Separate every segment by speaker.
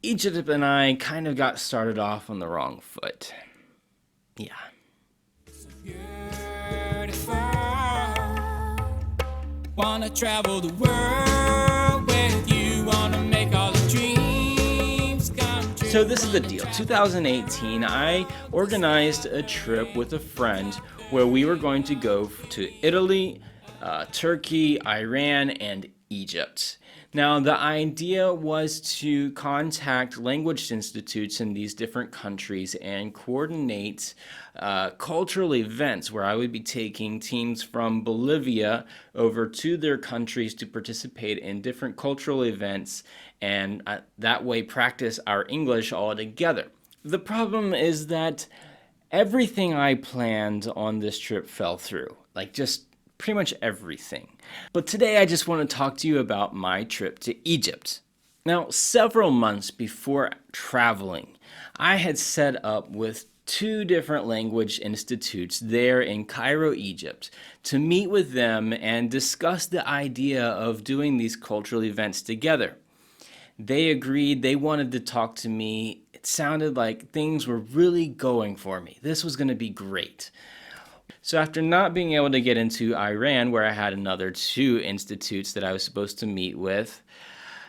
Speaker 1: Egypt and I kind of got started off on the wrong foot. Yeah.
Speaker 2: Beautiful. Wanna travel the world with you. Wanna make all the dreams come
Speaker 1: So
Speaker 2: true.
Speaker 1: this is the deal. 2018, I organized a trip with a friend where we were going to go to Italy, Turkey, Iran, and Egypt. Now, the idea was to contact language institutes in these different countries and coordinate cultural events where I would be taking teams from Bolivia over to their countries to participate in different cultural events and that way practice our English all together. The problem is that everything I planned on this trip fell through. Like, just pretty much everything. But today I just want to talk to you about my trip to Egypt. Now, several months before traveling, I had set up with two different language institutes there in Cairo, Egypt, to meet with them and discuss the idea of doing these cultural events together. They agreed, they wanted to talk to me. It sounded like things were really going for me. This was going to be great. So, after not being able to get into Iran, where I had another two institutes that I was supposed to meet with,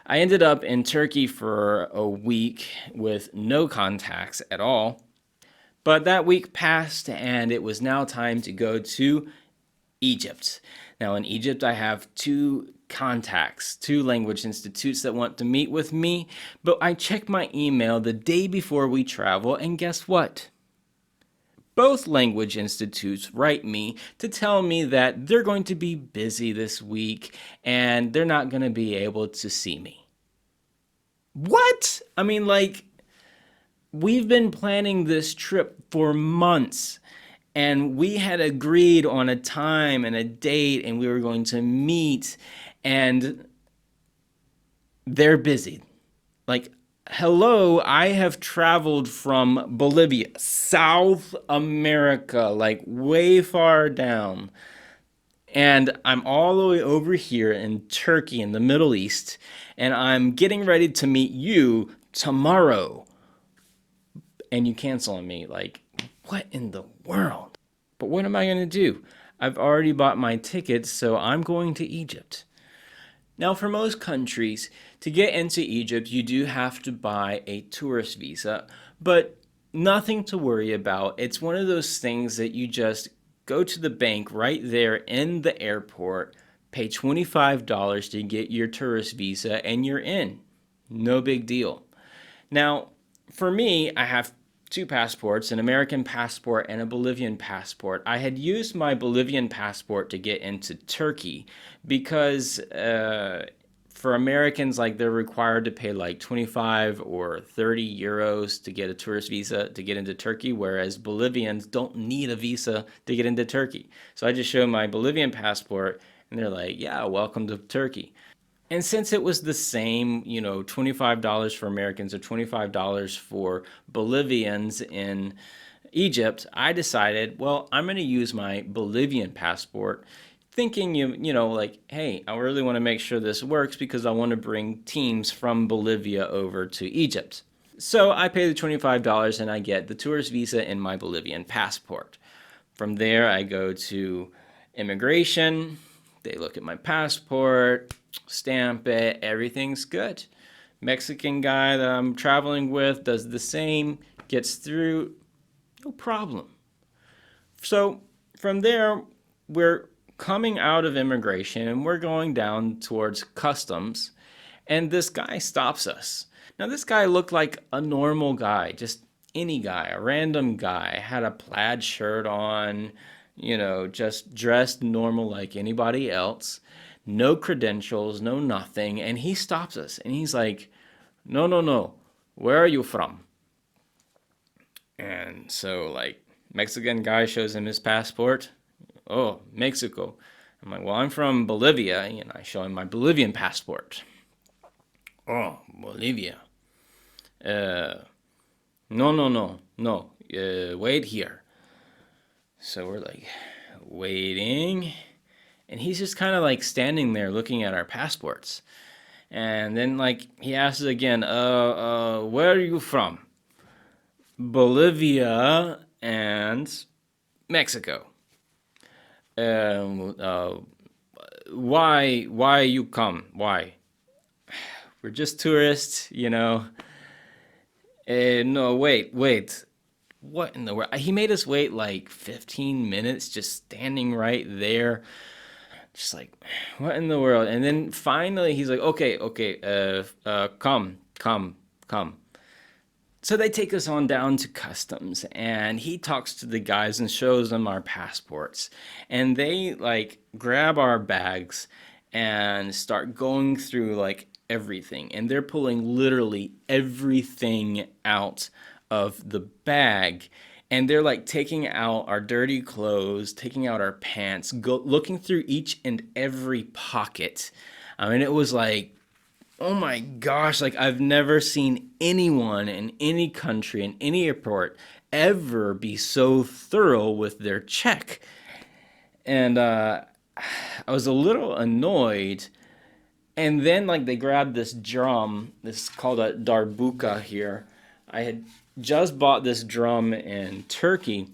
Speaker 1: I ended up in Turkey for a week with no contacts at all. But that week passed, and it was now time to go to Egypt. Now, in Egypt, I have two contacts, two language institutes that want to meet with me, but I checked my email the day before we travel, and guess what? Both language institutes write me to tell me that they're going to be busy this week and they're not going to be able to see me. What? I mean, like, we've been planning this trip for months and we had agreed on a time and a date and we were going to meet and they're busy. Like, hello, I have traveled from Bolivia, South America, like way far down. And I'm all the way over here in Turkey in the Middle East, and I'm getting ready to meet you tomorrow. And you cancel on me. Like, what in the world? But what am I going to do? I've already bought my tickets, so I'm going to Egypt. Now, for most countries, to get into Egypt, you do have to buy a tourist visa, but nothing to worry about. It's one of those things that you just go to the bank right there in the airport, pay $25 to get your tourist visa, and you're in. No big deal. Now, for me, I have two passports, an American passport and a Bolivian passport. I had used my Bolivian passport to get into Turkey because for Americans, like they're required to pay like 25 or 30 euros to get a tourist visa to get into Turkey, whereas Bolivians don't need a visa to get into Turkey. So I just show my Bolivian passport and they're like, yeah, welcome to Turkey. And since it was the same, $25 for Americans or $25 for Bolivians in Egypt, I decided, well, I'm going to use my Bolivian passport, thinking, like, hey, I really want to make sure this works because I want to bring teams from Bolivia over to Egypt. So I pay the $25 and I get the tourist visa in my Bolivian passport. From there, I go to immigration. They look at my passport, stamp it, everything's good. Mexican guy that I'm traveling with does the same, gets through, no problem. So from there, we're coming out of immigration and we're going down towards customs, and this guy stops us. Now, this guy looked like a normal guy, just any guy, a random guy, had a plaid shirt on, just dressed normal like anybody else, no credentials, no nothing. And he stops us and he's like, no, no, no, where are you from? And so, like, Mexican guy shows him his passport. Oh, Mexico. I'm like, well, I'm from Bolivia. And I show him my Bolivian passport. Oh, Bolivia. Uh, no, no, no, no. Wait here. So we're like waiting, and he's just kind of like standing there looking at our passports. And then like he asks again, where are you from? Bolivia and Mexico. Um, uh, why you come? Why? We're just tourists, you know. No, wait. What in the world? He made us wait like 15 minutes just standing right there. Just like, what in the world? And then finally he's like, okay, come. So they take us on down to customs and he talks to the guys and shows them our passports. And they like grab our bags and start going through like everything. And they're pulling literally everything out of the bag. And they're like taking out our dirty clothes, taking out our pants, looking through each and every pocket. I mean, it was like, oh my gosh, like I've never seen anyone in any country, in any airport, ever be so thorough with their check. And I was a little annoyed. And then, like, they grabbed this drum, this is called a darbuka here. I had just bought this drum in Turkey.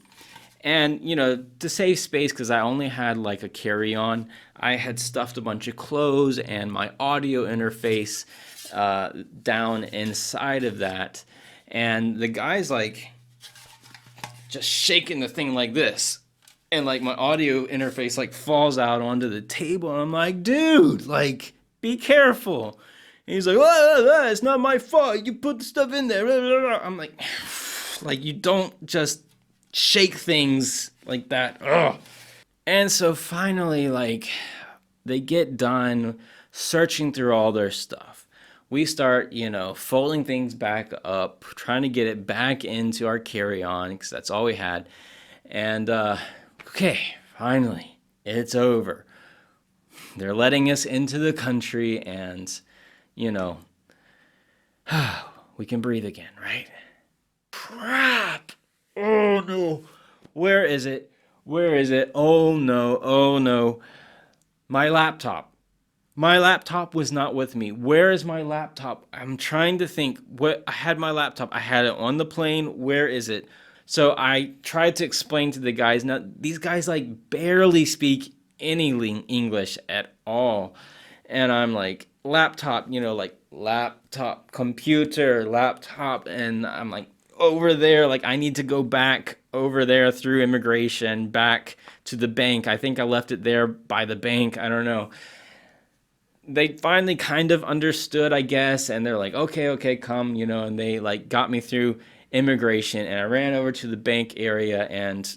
Speaker 1: And, you know, to save space, because I only had like a carry on, I had stuffed a bunch of clothes and my audio interface down inside of that. And the guy's like just shaking the thing like this. And like my audio interface like falls out onto the table. And I'm like, dude, like, be careful. And he's like, it's not my fault. You put the stuff in there. I'm like you don't just shake things like that. Ugh. And so finally, like, they get done searching through all their stuff. We start, you know, folding things back up, trying to get it back into our carry-on, because that's all we had. And, okay, finally, it's over. They're letting us into the country, and, you know, we can breathe again, right? Crap! Oh no. Where is it? Where is it? Oh no. Oh no. My laptop. My laptop was not with me. Where is my laptop? I'm trying to think. What I had my laptop. I had it on the plane. Where is it? So I tried to explain to the guys. Now these guys like barely speak any English at all. And I'm like, laptop, you know, like laptop, computer, laptop, and I'm like over there, like I need to go back over there through immigration back to the bank. I think I left it there by the bank. I don't know. They finally kind of understood, I guess, and they're like, okay, come, you know, and they like got me through immigration, and I ran over to the bank area, and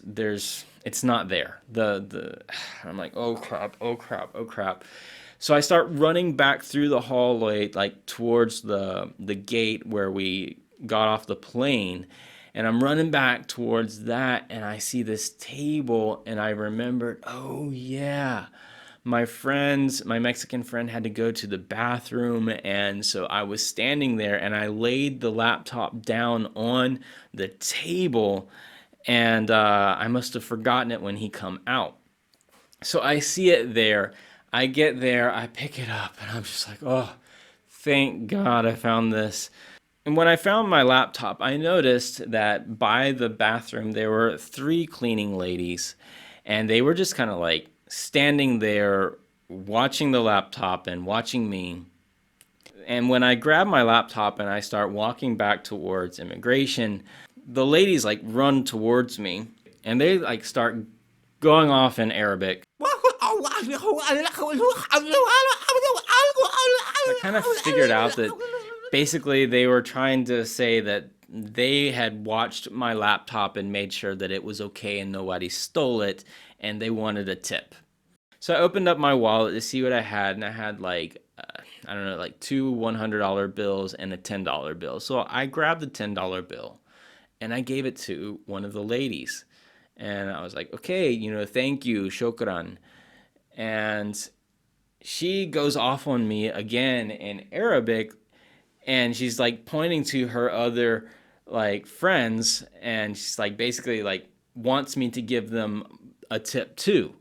Speaker 1: it's not there. I'm like, oh crap. So I start running back through the hallway, like towards the gate where we got off the plane, and I'm running back towards that, and I see this table, and I remembered, oh yeah, my Mexican friend had to go to the bathroom, and so I was standing there, and I laid the laptop down on the table, and I must have forgotten it when he come out. So I see it there. I get there, I pick it up, and I'm just like, oh, thank God I found this. And when I found my laptop, I noticed that by the bathroom there were 3 cleaning ladies, and they were just kind of like standing there watching the laptop and watching me. And when I grab my laptop and I start walking back towards immigration, the ladies like run towards me and they like start going off in Arabic. I kind of figured out that basically they were trying to say that they had watched my laptop and made sure that it was okay and nobody stole it, and they wanted a tip. So I opened up my wallet to see what I had, and I had like, I don't know, like 2 $100 bills and a $10 bill. So I grabbed the $10 bill and I gave it to one of the ladies. And I was like, okay, you know, thank you, shukran. And she goes off on me again in Arabic, and she's like pointing to her other like friends, and she's like basically like wants me to give them a tip too.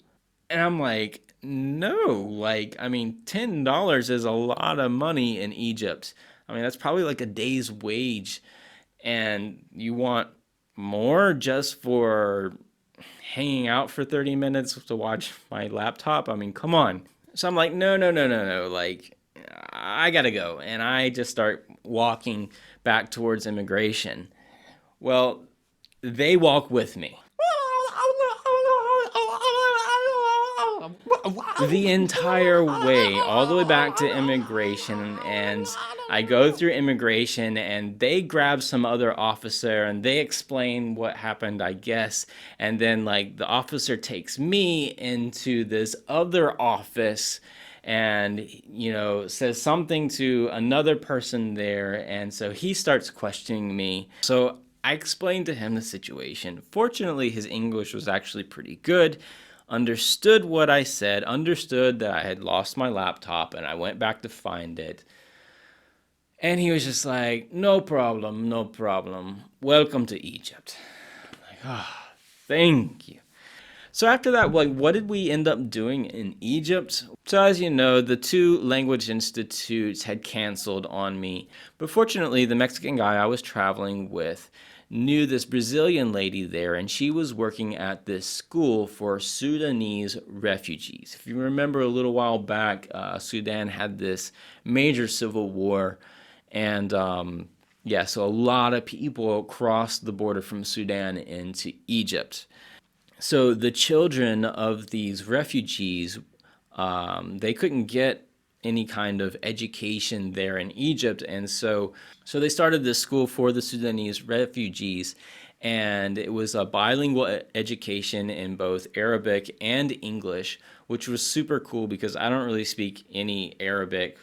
Speaker 1: And I'm like, no, like, I mean, $10 is a lot of money in Egypt. I mean, that's probably like a day's wage. And you want more just for hanging out for 30 minutes to watch my laptop? I mean, come on. So I'm like, no, no, no, no, no. Like, I gotta go. And I just start walking back towards immigration. Well, they walk with me. The entire way, all the way back to immigration, and I go through immigration, and they grab some other officer, and they explain what happened, I guess, and then like the officer takes me into this other office and says something to another person there, and so he starts questioning me. So I explained to him the situation. Fortunately, his English was actually pretty good, understood what I said, understood that I had lost my laptop, and I went back to find it. And he was just like, no problem, no problem. Welcome to Egypt. I'm like, ah, thank you. So after that, like, what did we end up doing in Egypt? So as you know, the two language institutes had canceled on me. But fortunately, the Mexican guy I was traveling with knew this Brazilian lady there, and she was working at this school for Sudanese refugees. If you remember a little while back, Sudan had this major civil war, and yeah, so a lot of people crossed the border from Sudan into Egypt. So the children of these refugees, they couldn't get any kind of education there in Egypt, and so they started this school for the Sudanese refugees, and it was a bilingual education in both Arabic and English, which was super cool because I don't really speak any Arabic.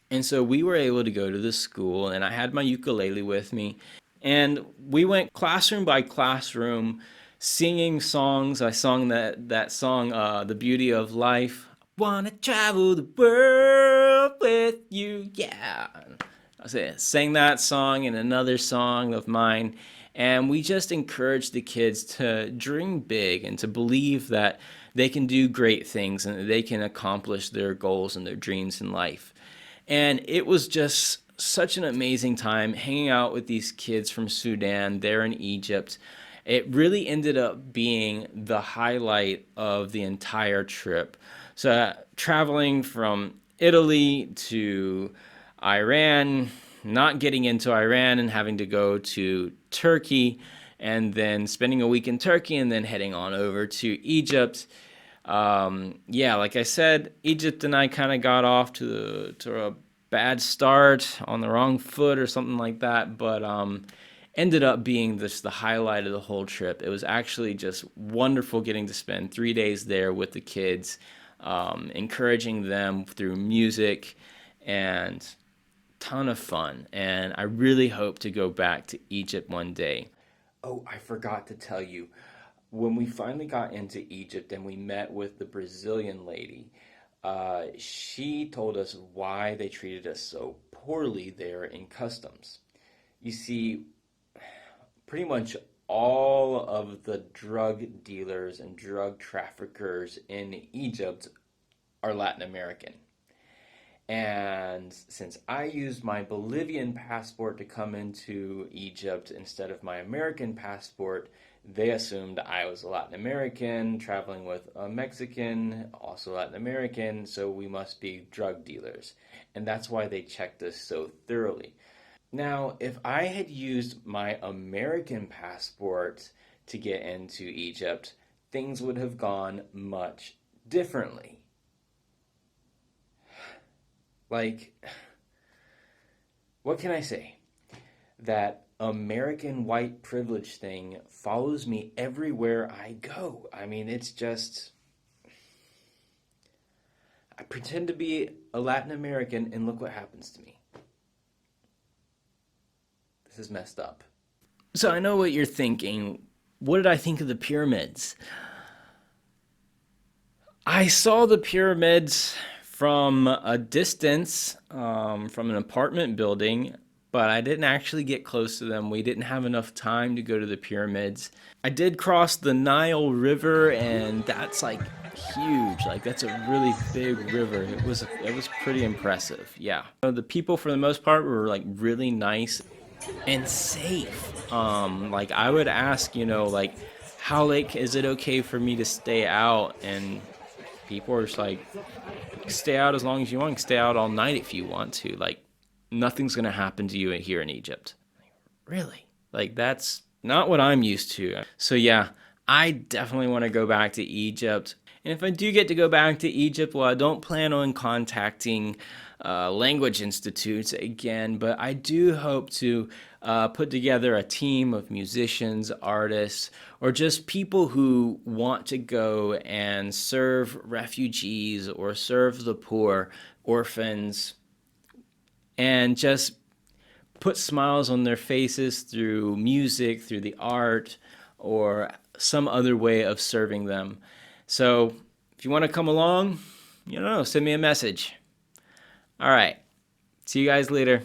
Speaker 1: And so we were able to go to the school, and I had my ukulele with me, and we went classroom by classroom singing songs. I sung that song, "The Beauty of Life." Wanna travel the world with you, yeah. Sang that song and another song of mine, and we just encouraged the kids to dream big and to believe that they can do great things and that they can accomplish their goals and their dreams in life. And it was just such an amazing time hanging out with these kids from Sudan there in Egypt. It really ended up being the highlight of the entire trip. So traveling from Italy to Iran, not getting into Iran and having to go to Turkey, and then spending a week in Turkey and then heading on over to Egypt. Yeah, like I said, Egypt and I kind of got off to a bad start on the wrong foot or something like that, but ended up being the highlight of the whole trip. It was actually just wonderful getting to spend 3 days there with the kids, encouraging them through music, and ton of fun. And I really hope to go back to Egypt one day. Oh, I forgot to tell you, when we finally got into Egypt and we met with the Brazilian lady, she told us why they treated us so poorly there in customs. You see, pretty much all of the drug dealers and drug traffickers in Egypt are Latin American. And since I used my Bolivian passport to come into Egypt instead of my American passport, they assumed I was a Latin American traveling with a Mexican, also Latin American, so we must be drug dealers. And that's why they checked us so thoroughly. Now, if I had used my American passport to get into Egypt, things would have gone much differently. Like, what can I say? That American white privilege thing follows me everywhere I go. I mean, it's just, I pretend to be a Latin American and look what happens to me. This is messed up. So I know what you're thinking. What did I think of the pyramids? I saw the pyramids from a distance, from an apartment building, but I didn't actually get close to them. We didn't have enough time to go to the pyramids. I did cross the Nile River, and that's like huge. Like that's a really big river. It was pretty impressive. Yeah. The people for the most part were like really nice and safe. Like I would ask, like how late is it okay for me to stay out? And people are just like, stay out as long as you want. Stay out all night if you want to. Like nothing's gonna happen to you here in Egypt. Really? Like that's not what I'm used to. So yeah, I definitely want to go back to Egypt. And if I do get to go back to Egypt, well, I don't plan on contacting language institutes again, but I do hope to put together a team of musicians, artists, or just people who want to go and serve refugees or serve the poor, orphans, and just put smiles on their faces through music, through the art, or some other way of serving them. So if you want to come along, send me a message. All right. See you guys later.